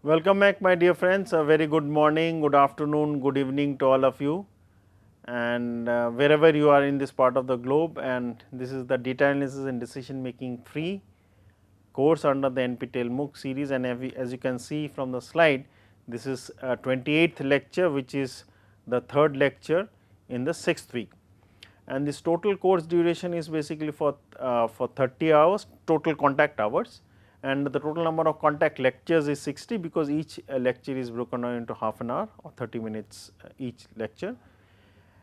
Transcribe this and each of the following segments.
Welcome back, my dear friends. A very good morning, good afternoon, good evening to all of you, and wherever you are in this part of the globe. And this is the data analysis and decision making free course under the NPTEL MOOC series. And as you can see from the slide, this is 28th lecture, which is the third lecture in the 6th week. And this total course duration is basically for 30 hours, total contact hours, and the total number of contact lectures is 60, because each lecture is broken down into half an hour or 30 minutes each lecture.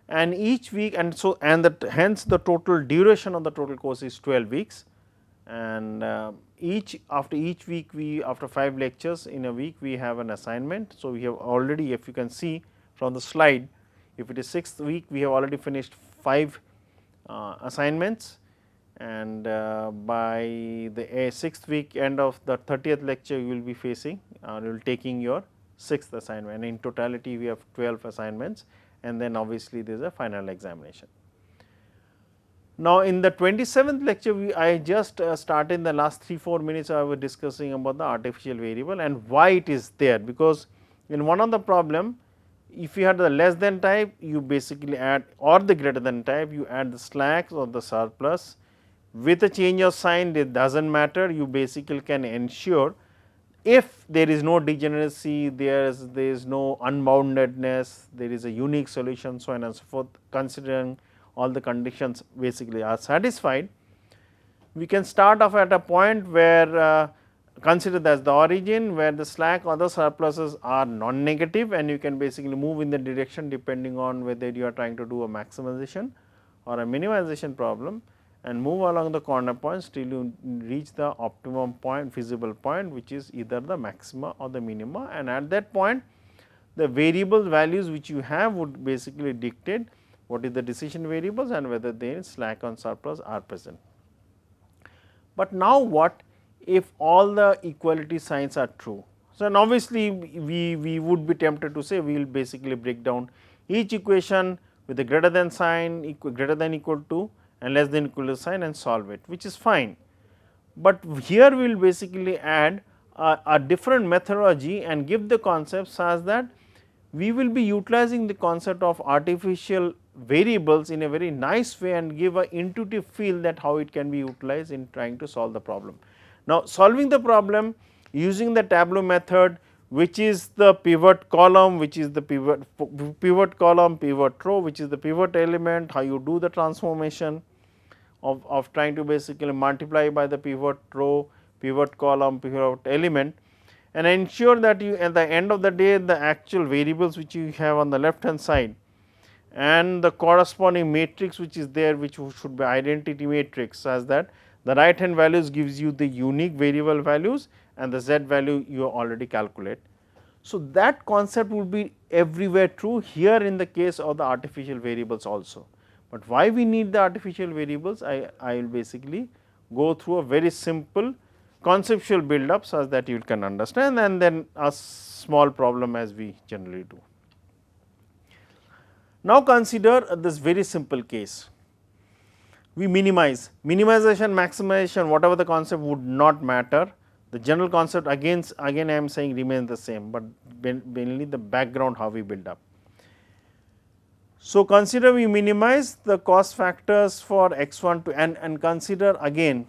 And each week, and so hence the total duration of the total course is 12 weeks, and after each week, after 5 lectures in a week, we have an assignment. So, we have already, if you can see from the slide, if it is 6th week, we have already finished 5 assignments, and by the 6th week, end of the 30th lecture, you will be facing you will taking your 6th assignment, and in totality we have 12 assignments, and then obviously there is a final examination. Now, in the 27th lecture, I just started in the last 3-4 minutes, I was discussing about the artificial variable and why it is there, because in one of the problem, if you had the less than type, you basically add, or the greater than type, you add the slacks or the surplus with a change of sign. It does not matter, you basically can ensure if there is no degeneracy, there is no unboundedness, there is a unique solution, so on and so forth, considering all the conditions basically are satisfied. We can start off at a point where consider that as the origin, where the slack or the surpluses are non-negative, and you can basically move in the direction depending on whether you are trying to do a maximization or a minimization problem, and move along the corner points till you reach the optimum point, feasible point, which is either the maxima or the minima, and at that point the variable values which you have would basically dictate what is the decision variables and whether there slack and surplus are present. But now what if all the equality signs are true? So, and obviously, we would be tempted to say we will basically break down each equation with a greater than sign, greater than equal to and less than equal to sign, and solve it, which is fine. But here we will basically add a different methodology and give the concept such that we will be utilizing the concept of artificial variables in a very nice way and give a intuitive feel that how it can be utilized in trying to solve the problem. Now, solving the problem using the tableau method, which is the pivot column, which is the pivot column, pivot row, which is the pivot element, how you do the transformation of trying to basically multiply by the pivot row, pivot column, pivot element, and ensure that you at the end of the day the actual variables which you have on the left hand side and the corresponding matrix which is there, which should be identity matrix, such that the right hand values gives you the unique variable values and the z value you already calculate. So, that concept will be everywhere true here in the case of the artificial variables also. But why we need the artificial variables, I will basically go through a very simple conceptual build up such that you can understand, and then a small problem as we generally do. Now, consider this very simple case. We minimization, maximization, whatever the concept would not matter. The general concept again I am saying remains the same, but mainly the background how we build up. So, consider we minimize the cost factors for x1 to and consider again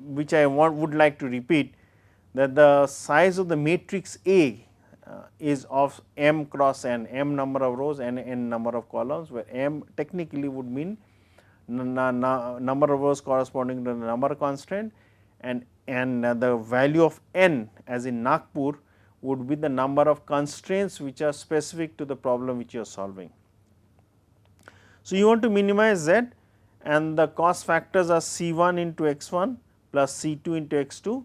which I would like to repeat, that the size of the matrix A is of m cross n, m number of rows and n number of columns, where m technically would mean number of rows corresponding to the number constraint, and the value of n as in Nagpur would be the number of constraints which are specific to the problem which you are solving. So, you want to minimize z, and the cost factors are C1 into x1 plus C2 into x2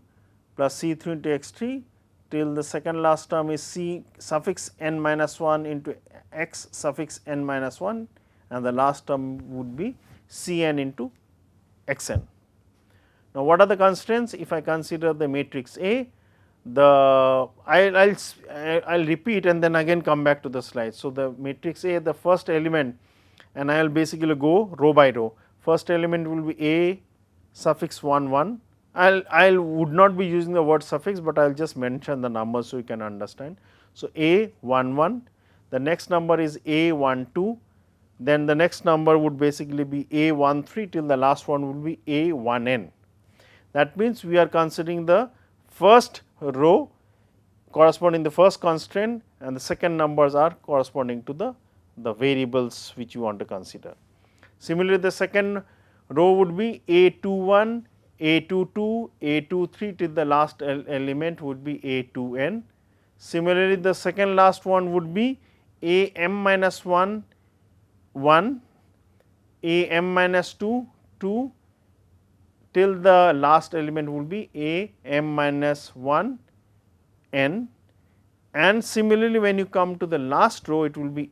plus C3 into x3 till the second last term is C suffix n minus 1 into x suffix n minus 1, and the last term would be Cn into xn. Now, what are the constraints? If I consider the matrix A, I will repeat and then again come back to the slide. So, the matrix A, the first element, and I will basically go row by row. First element will be A suffix 1 1, I would not be using the word suffix, but I will just mention the numbers so you can understand. So, A11, the next number is A12, then the next number would basically be A13 till the last one would be A1n. That means, we are considering the first row corresponding to the first constraint and the second numbers are corresponding to the variables which you want to consider. Similarly, the second row would be A21, A22, A23 till the last element would be A2n. Similarly, the second last one would be AM minus 1, 1, AM minus 2, 2 till the last element would be AM minus 1 n, and similarly when you come to the last row it will be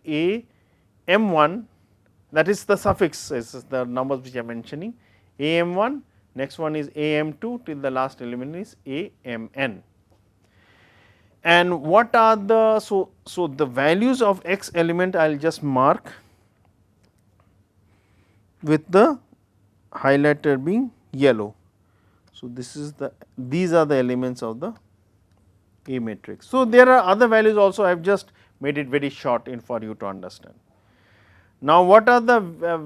AM1, that is the suffix is the numbers which I am mentioning, AM1, next one is AM2 till the last element is AMN. And what are the, so the values of x element I will just mark with the highlighter being yellow. So, this is these are the elements of the A matrix. So, there are other values also, I have just made it very short for you to understand. Now, what are the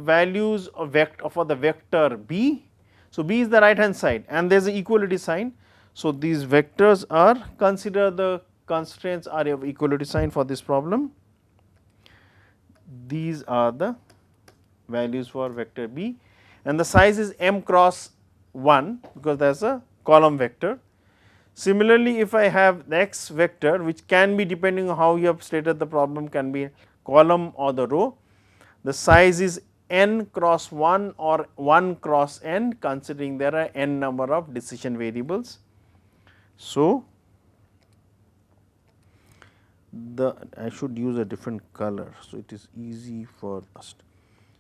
values of vector for the vector B? So, B is the right hand side and there is an equality sign. So, these vectors are, consider the constraints are of equality sign for this problem. These are the values for vector B and the size is m cross 1 because there is a column vector. Similarly, if I have the x vector which can be depending on how you have stated the problem, can be column or the row, the size is n cross 1 or 1 cross n, considering there are n number of decision variables. So, I should use a different color, so it is easy for us.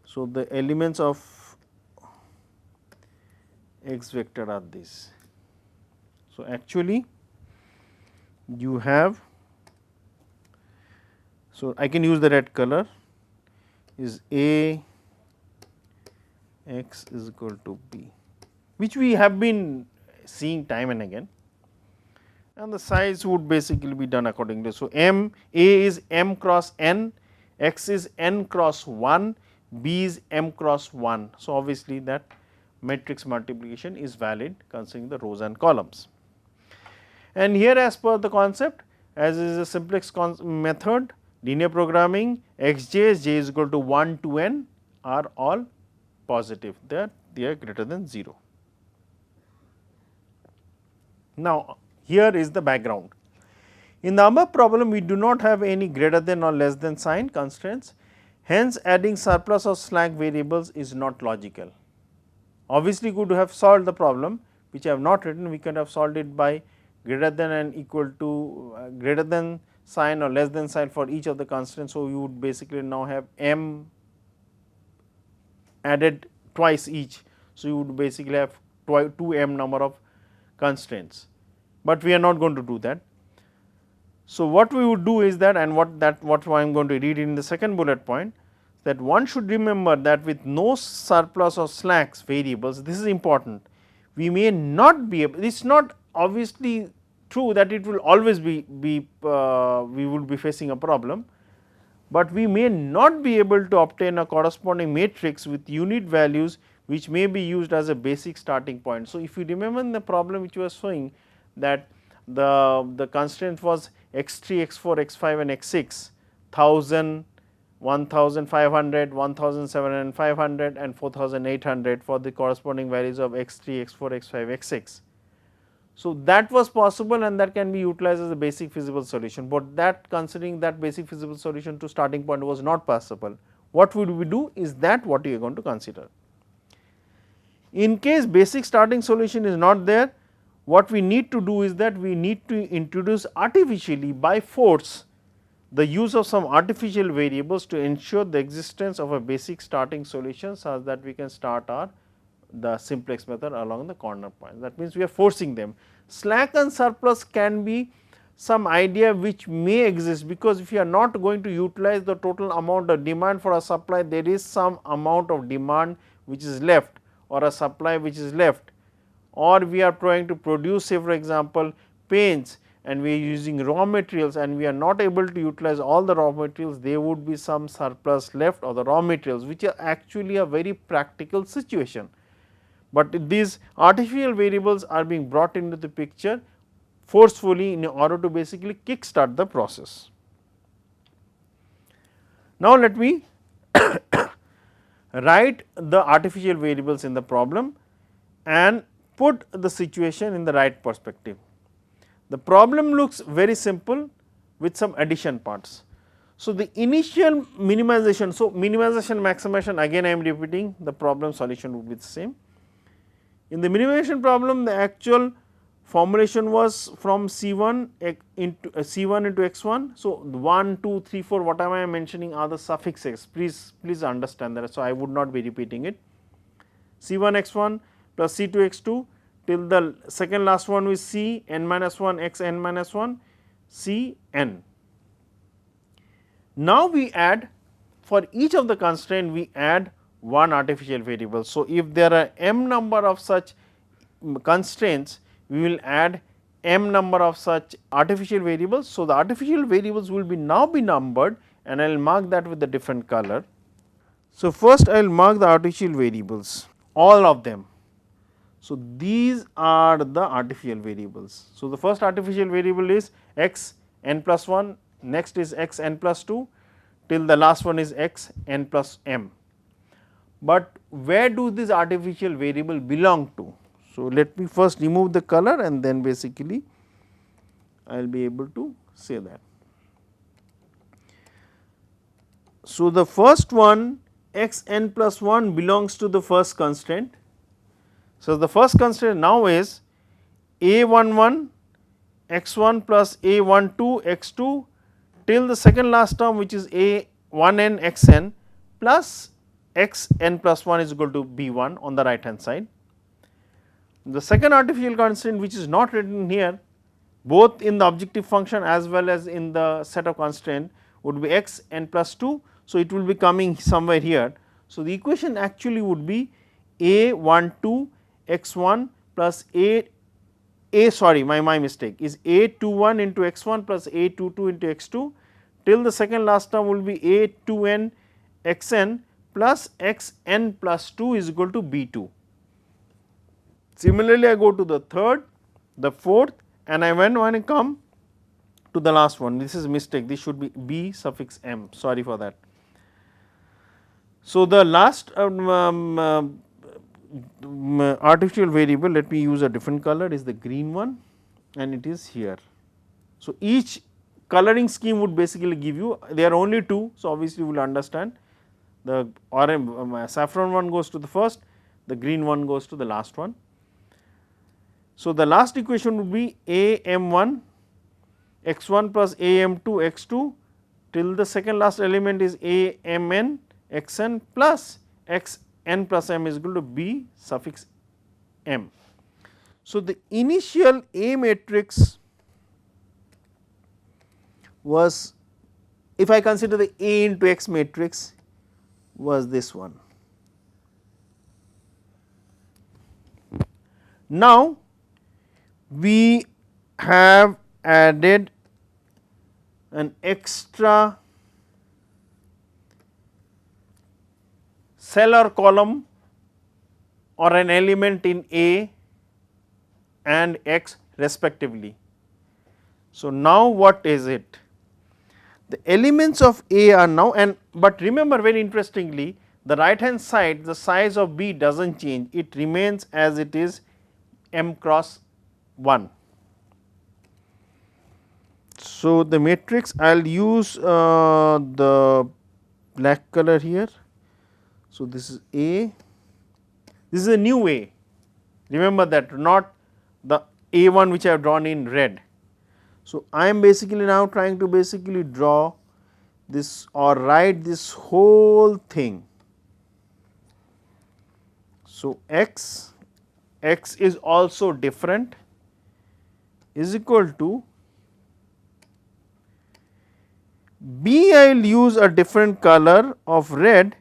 So, the elements of x vector are these. So, actually you have, so I can use the red color, is A x is equal to B, which we have been seeing time and again, and the size would basically be done accordingly. So, A is m cross n, x is n cross 1, B is m cross 1. So, obviously that matrix multiplication is valid considering the rows and columns. And here, as per the concept, as is a simplex method, linear programming, xj, j is equal to 1 to n are all positive, they are greater than 0. Now, here is the background. In the above problem, we do not have any greater than or less than sign constraints, hence adding surplus or slack variables is not logical. Obviously, could have solved the problem which I have not written, we could have solved it by greater than and equal to greater than sign or less than sign for each of the constraints. So, you would basically now have m added twice each. So, you would basically have 2m number of constraints, but we are not going to do that. So, what we would do is that, and what I am going to read in the second bullet point, that one should remember that with no surplus or slacks variables, this is important, we may not be able, it is not obviously true that it will always be we will be facing a problem, but we may not be able to obtain a corresponding matrix with unit values which may be used as a basic starting point. So, if you remember in the problem which was showing that the constraint was x3, x4, x5 and x6, 1000, 1500, 1700, and 4800 for the corresponding values of x3, x4, x5, x6. So, that was possible and that can be utilized as a basic feasible solution, but that considering that basic feasible solution to starting point was not possible. What would we do is that what we are going to consider. In case basic starting solution is not there, what we need to do is that we need to introduce artificially by force the use of some artificial variables to ensure the existence of a basic starting solution such that we can start the simplex method along the corner point. That means, we are forcing them. Slack and surplus can be some idea which may exist, because if you are not going to utilize the total amount of demand for a supply, there is some amount of demand which is left or a supply which is left, or we are trying to produce, say for example, paints, and we are using raw materials and we are not able to utilize all the raw materials, there would be some surplus left of the raw materials, which are actually a very practical situation. But these artificial variables are being brought into the picture forcefully in order to basically kick start the process. Now, let me write the artificial variables in the problem and put the situation in the right perspective. The problem looks very simple with some addition parts. So, the initial minimization, so minimization maximization, again I am repeating, the problem solution would be the same. In the minimization problem, the actual formulation was from C1 into x1. So, 1, 2, 3, 4 whatever I am mentioning are the suffixes, please understand that. So, I would not be repeating it. C1 x1 plus C2 x2 till the second last one is C n minus 1 x n minus 1 C n. Now, we add for each of the constraint we add one artificial variable. So, if there are m number of such constraints, we will add m number of such artificial variables. So, the artificial variables will be now be numbered and I will mark that with a different color. So, first I will mark the artificial variables, all of them. So, these are the artificial variables. So, the first artificial variable is x n plus 1, next is x n plus 2 till the last one is x n plus m. But where do this artificial variable belong to? So, let me first remove the color and then basically I will be able to say that. So, the first one x n plus 1 belongs to the first constraint. So, the first constraint now is a11 x1 plus a12 x2 till the second last term, which is a1n xn plus x n plus 1 is equal to b1 on the right hand side. The second artificial constraint, which is not written here, both in the objective function as well as in the set of constraint, would be x n plus 2. So, it will be coming somewhere here. So, the equation actually would be a12 x1 plus sorry my mistake is a21 into x1 plus a22 into x2 till the second last term will be a2n xn plus xn plus 2 is equal to b2. Similarly, I go to the third, the fourth, and when I come to the last one, this is mistake, this should be b suffix m, sorry for that. So, the last artificial variable, let me use a different color, is the green one and it is here. So, each coloring scheme would basically give you, there are only two. So, obviously, you will understand the orange saffron one goes to the first, the green one goes to the last one. So, the last equation would be a m1 x1 plus a m2 x2 till the second last element is a mn xn plus x n plus m is equal to b suffix m. So, the initial A matrix was, if I consider the A into x matrix, was this one. Now, we have added an extra cell or column or an element in A and x respectively. So, now what is it? The elements of A are now, and but remember very interestingly, the right hand side, the size of B does not change, it remains as it is m cross 1. So, the matrix I will use the black color here. So, this is A, this is a new A, remember that, not the A1 which I have drawn in red. So, I am basically now trying to basically draw this or write this whole thing. So, x is also different is equal to B, I will use a different color of red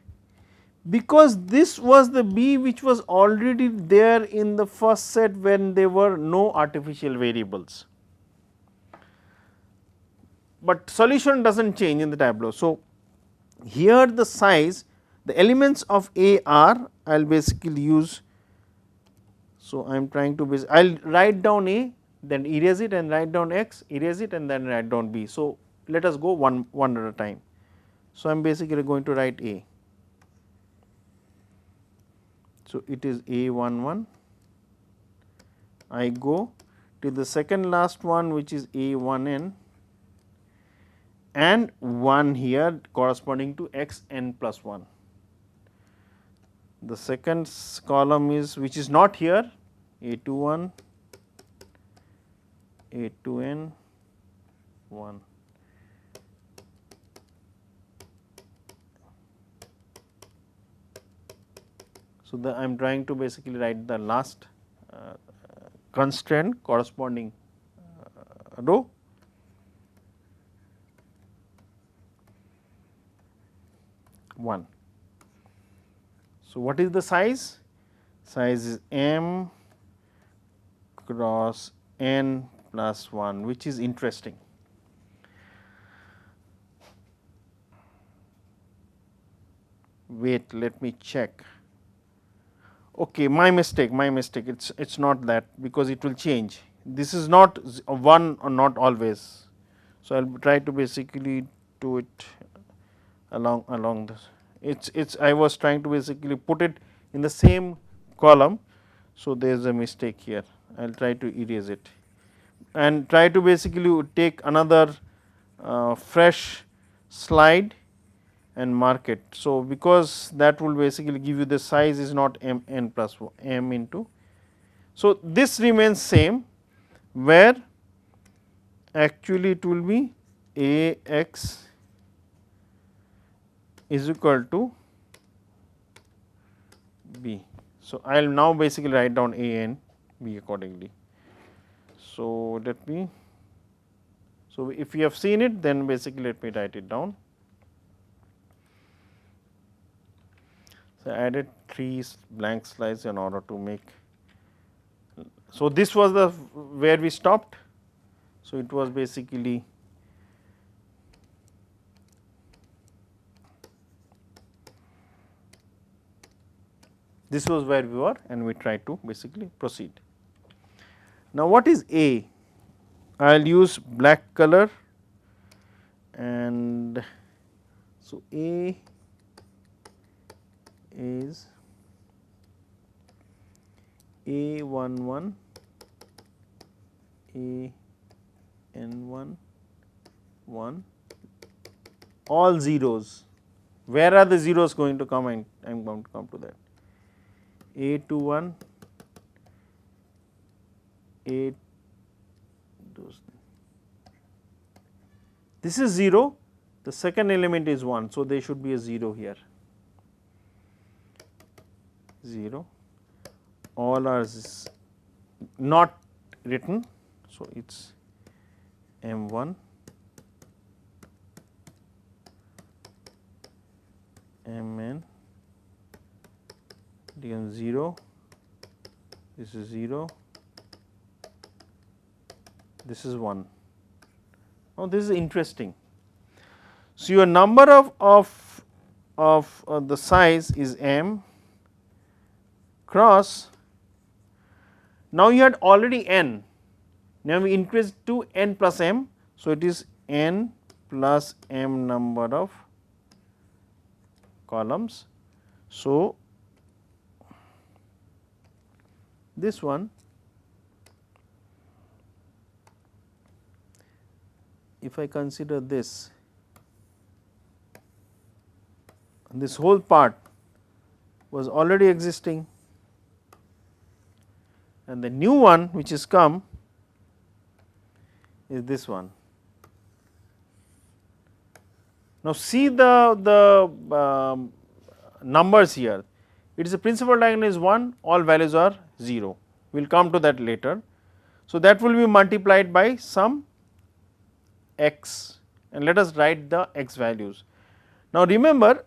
because this was the B which was already there in the first set when there were no artificial variables, but solution does not change in the tableau. So, here the size, the elements of A are, I will basically use. So, I am trying to I will write down A, then erase it and write down X, erase it and then write down B. So, let us go one at a time. So, I am basically going to write A. So, it is A11, I go to the second last one which is A1n and 1 here corresponding to x n plus 1. The second column is which is not here A21, A2n 1. So, I am trying to basically write the last constraint corresponding row. One. So, what is the size? Size is m cross n plus 1, which is interesting. Wait, let me check. Okay, my mistake, it's not that, because it will change. This is not 1 or not always. So, I will try to basically do it along this. It's I was trying to basically put it in the same column. So, there is a mistake here. I will try to erase it and try to basically take another fresh slide and mark it. So, because that will basically give you the size is not m n plus m into. So, this remains same, where actually it will be A x is equal to B. So, I will now basically write down A and B accordingly. So, let me, so if you have seen it, then basically let me write it down. So, I added 3 blank slides in order to make. So, this was the where we stopped. So, it was basically this was where we were and we tried to basically proceed. Now, what is A? I will use black color, and so A is A11, AN1, 1, all zeros. Where are the zeros going to come? I am going to come to that. A21, A, this is 0, the second element is 1. So, there should be a 0 here, 0, all are not written. So, it is M1, Mn, 0, this is 0, this is 1. Now, this is interesting. So, your number of the size is m cross. Now, you had already n, now we increase to n plus m. So, it is n plus m number of columns. So, this one, if I consider this whole part was already existing, and the new one which is come is this one. Now, see the numbers here. It is a principal diagonal is 1, all values are 0. We will come to that later. So, that will be multiplied by some x, and let us write the x values. Now, remember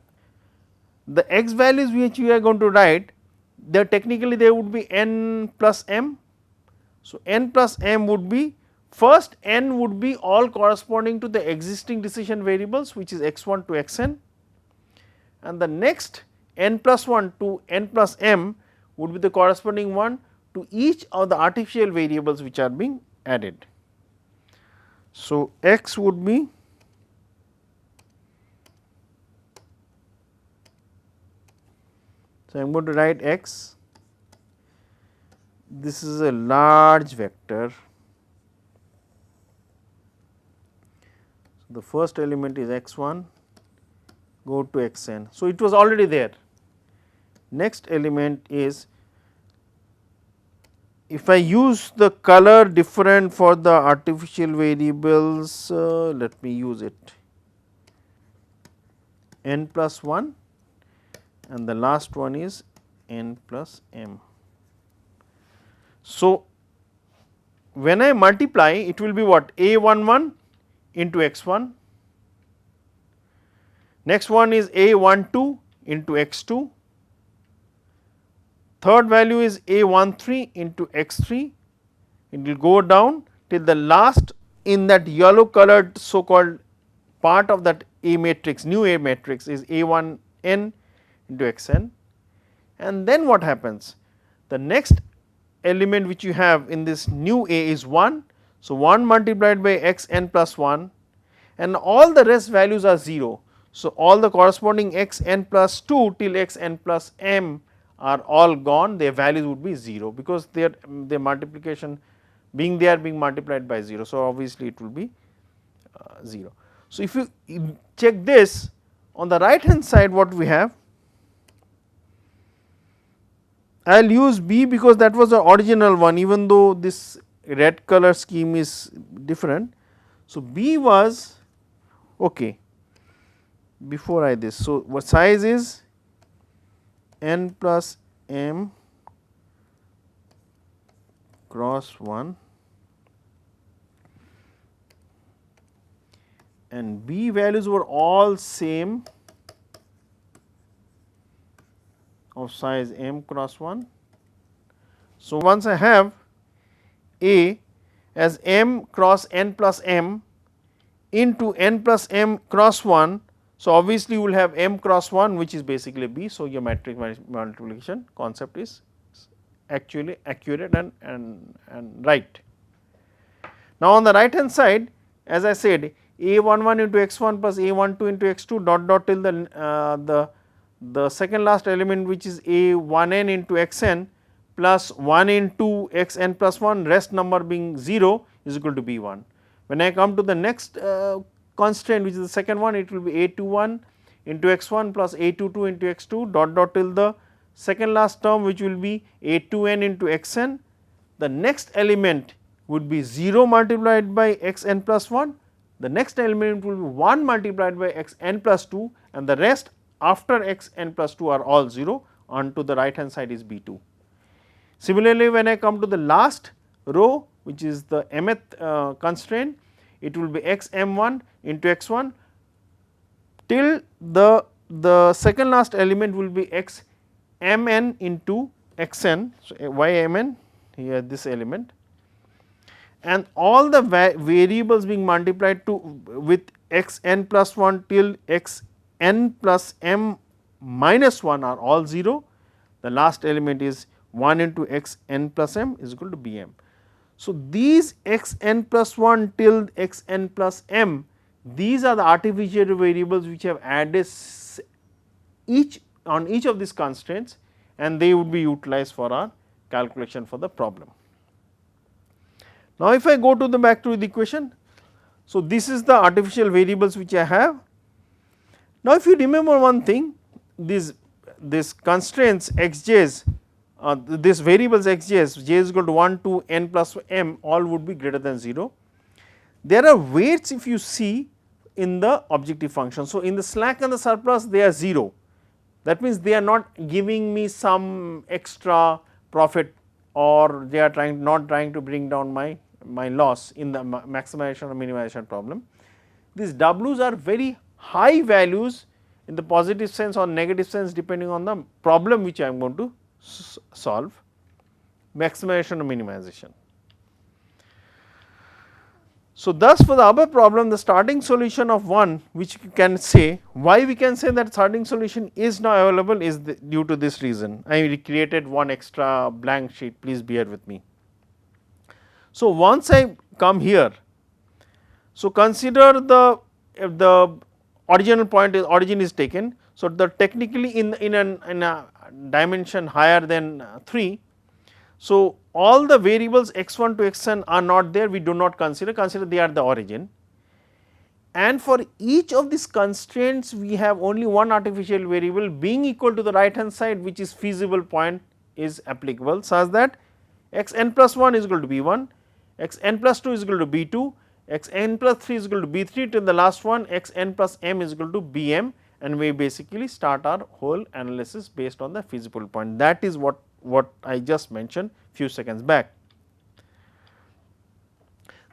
the x values which we are going to write, there technically there would be n plus m. So, n plus m would be, first n would be all corresponding to the existing decision variables which is x1 to xn, and the next n plus 1 to n plus m would be the corresponding one to each of the artificial variables which are being added. So, x would be so I am going to write x, this is a large vector. So, the first element is x1, go to xn. So, it was already there. Next element is, if I use the color different for the artificial variables, let me use it, n plus 1, and the last one is n plus m. So, when I multiply, it will be what, a11 into x1, next one is a12 into x2, third value is a13 into x3, it will go down till the last in that yellow colored so called part of that A matrix, new A matrix is a1n into xn, and then what happens, the next element which you have in this new A is 1. So, 1 multiplied by x n plus 1, and all the rest values are 0. So, all the corresponding x n plus 2 till x n plus m are all gone, their values would be 0, because their multiplication being there being multiplied by 0. So, obviously, it will be 0. So, if you check this on the right hand side, what we have, I will use B because that was the original one, even though this red color scheme is different. So, B was okay before I this. So, what size is n plus m cross 1, and B values were all same of size m cross 1. So, once I have A as m cross n plus m into n plus m cross 1. So, obviously, you will have m cross 1 which is basically B. So, your matrix multiplication concept is actually accurate and right. Now, on the right hand side, as I said, a11 into x1 plus a12 into x2 dot dot till the second last element which is a1n into xn plus 1 into xn plus 1, rest number being 0 is equal to b1. When I come to the next constraint which is the second one, it will be a21 into x1 plus a22 into x2 dot dot till the second last term which will be a2n into xn. The next element would be 0 multiplied by xn plus 1, the next element will be 1 multiplied by xn plus 2, and the rest after xn plus 2 are all 0, on to the right hand side is b2. Similarly, when I come to the last row which is the mth constraint, it will be xm1 into x1 till the second last element will be xmn into xn. So, ymn here this element, and all the variables being multiplied to with xn plus 1 till xn plus m minus 1 are all 0. The last element is 1 into xn plus m is equal to bm. So, these xn plus 1 till xn plus m, these are the artificial variables which have added each on each of these constraints, and they would be utilized for our calculation for the problem. Now, if I go to the back to the equation, so this is the artificial variables which I have. Now, if you remember one thing, these constraints xj's, this variables xj's, j is equal to 1 to n plus m, all would be greater than 0. There are weights if you see in the objective function. So, in the slack and the surplus they are 0, that means they are not giving me some extra profit, or they are not trying to bring down my loss in the maximization or minimization problem. These w's are very high values, in the positive sense or negative sense depending on the problem which I am going to solve, maximization or minimization. So, thus for the above problem the starting solution of 1 which we can say, why we can say that starting solution is now available is due to this reason. I created one extra blank sheet, please bear with me. So, once I come here, so consider the original point is origin is taken. So, the technically in a dimension higher than 3. So, all the variables x1 to xn are not there, we do not consider they are the origin, and for each of these constraints we have only one artificial variable being equal to the right hand side which is feasible point is applicable, such that xn plus 1 is equal to b1, xn plus 2 is equal to b2, xn plus 3 is equal to b3 till the last one xn plus m is equal to bm, and we basically start our whole analysis based on the feasible point. That is what I just mentioned few seconds back.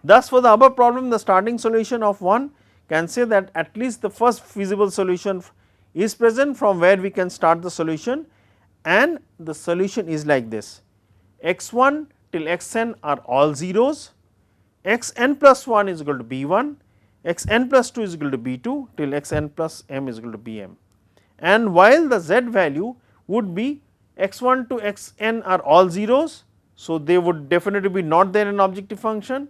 Thus, for the above problem the starting solution of 1 can say that at least the first feasible solution is present from where we can start the solution, and the solution is like this: x1 till xn are all zeros, xn plus 1 is equal to b1, xn plus 2 is equal to b2 till xn plus m is equal to bm, and while the z value would be x1 to xn are all zeros. So, they would definitely be not there in objective function,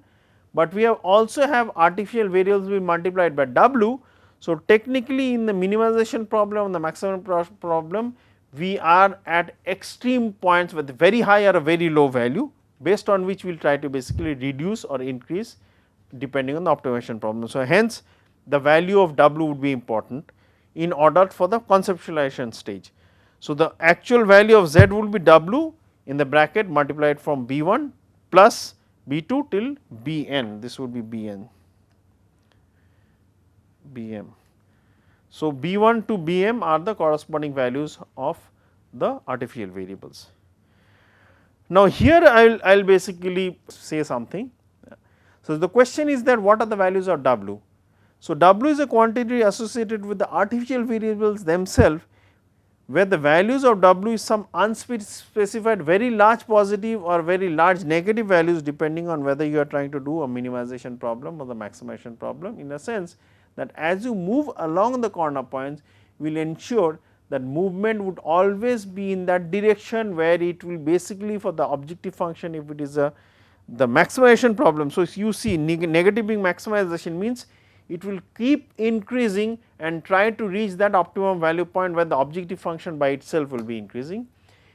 but we have also have artificial variables be multiplied by w. So, technically in the minimization problem and the maximum problem we are at extreme points with very high or a very low value, based on which we will try to basically reduce or increase depending on the optimization problem. So, hence the value of w would be important in order for the conceptualization stage. So, the actual value of z will be w in the bracket multiplied from b1 plus b2 till bn, this would be bn, bm. So, b1 to bm are the corresponding values of the artificial variables. Now, here I will basically say something. So, the question is that what are the values of w? So, w is a quantity associated with the artificial variables themselves, where the values of w is some unspecified very large positive or very large negative values depending on whether you are trying to do a minimization problem or the maximization problem, in a sense that as you move along the corner points will ensure that movement would always be in that direction where it will basically for the objective function, if it is the maximization problem. So, you see negative being maximization means it will keep increasing and try to reach that optimum value point where the objective function by itself will be increasing.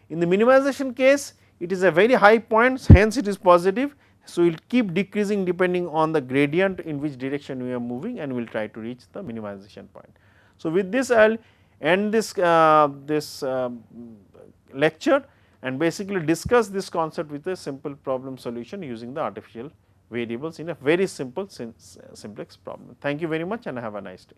In the minimization case it is a very high point, hence it is positive. So, it will keep decreasing depending on the gradient in which direction we are moving, and we will try to reach the minimization point. So, with this I will end this lecture and basically discuss this concept with a simple problem solution using the artificial variables in a very simple simplex problem. Thank you very much and have a nice day.